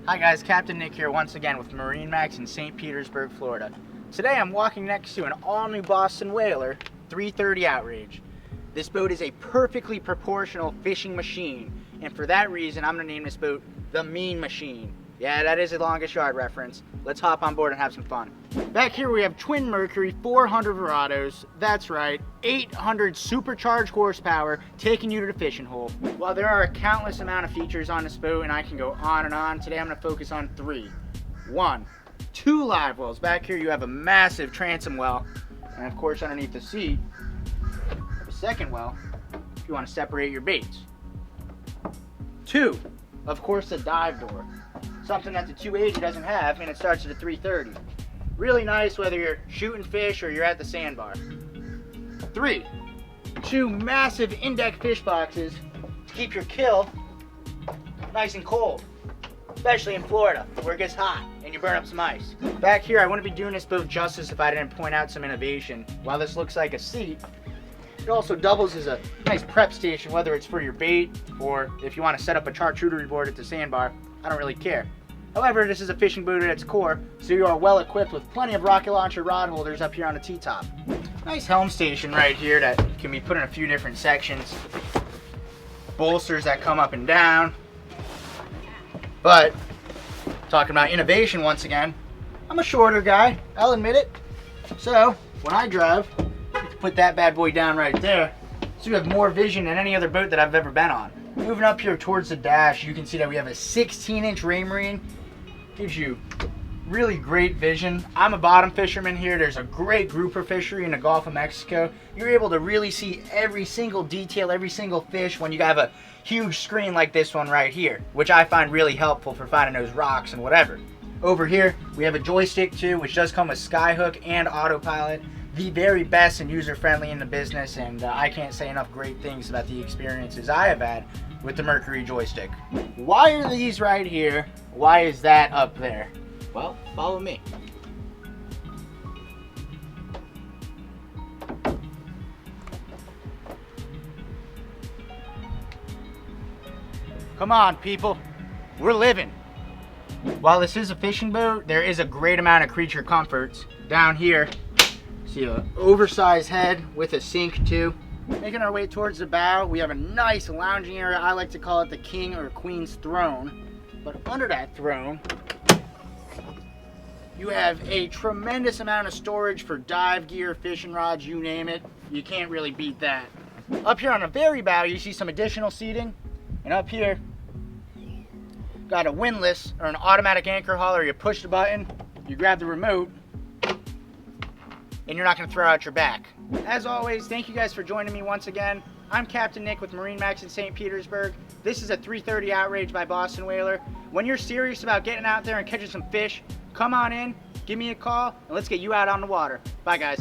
Hi guys, Captain Nick here once again with MarineMax in St. Petersburg, Florida. Today I'm walking next to an all-new Boston Whaler 330 Outrage. This boat is a perfectly proportional fishing machine, and for that reason I'm going to name this boat the Mean Machine. Yeah, that is a Longest Yard reference. Let's hop on board and have some fun. Back here we have twin Mercury 400 Verados. That's right, 800 supercharged horsepower taking you to the fishing hole. Well, there are a countless amount of features on this boat and I can go on and on. Today I'm going to focus on three. One, two live wells. Back here you have a massive transom well, and of course underneath the seat, a second well if you want to separate your baits. Two, of course, the dive door. Something that the 280 doesn't have, and it starts at a 330. Really nice whether you're shooting fish or you're at the sandbar. Three, two massive index fish boxes to keep your kill nice and cold, especially in Florida where it gets hot and you burn up some ice. Back here, I wouldn't be doing this boat justice if I didn't point out some innovation. While this looks like a seat, it also doubles as a nice prep station, whether it's for your bait or if you want to set up a charcuterie board at the sandbar. I don't really care. However, this is a fishing boat at its core, so you are well equipped with plenty of rocket launcher rod holders up here on the T-top. Nice helm station right here that can be put in a few different sections. Bolsters that come up and down. But, talking about innovation once again, I'm a shorter guy, I'll admit it. So, when I drive, you can put that bad boy down right there, so you have more vision than any other boat that I've ever been on. Moving up here towards the dash, you can see that we have a 16-inch Raymarine. Gives you really great vision. I'm a bottom fisherman here. There's a great grouper fishery in the Gulf of Mexico. You're able to really see every single detail, every single fish when you have a huge screen like this one right here, which I find really helpful for finding those rocks and whatever. Over here, we have a joystick too, which does come with skyhook and autopilot. The very best and user-friendly in the business, and I can't say enough great things about the experiences I have had with the Mercury joystick. Why are these right here? Why is that up there? Well, follow me. Come on, people. We're living. While this is a fishing boat, there is a great amount of creature comforts. Down here, see an oversized head with a sink too. Making our way towards the bow, we have a nice lounging area. I like to call it the king or queen's throne. But under that throne, you have a tremendous amount of storage for dive gear, fishing rods, you name it. You can't really beat that. Up here on the very bow, you see some additional seating. And up here, got a windlass or an automatic anchor hauler. You push the button, you grab the remote, and you're not going to throw out your back. As always, thank you guys for joining me once again. I'm Captain Nick with MarineMax in St. Petersburg. This is a 330 Outrage by Boston Whaler. When you're serious about getting out there and catching some fish, come on in, give me a call, and let's get you out on the water. Bye, guys.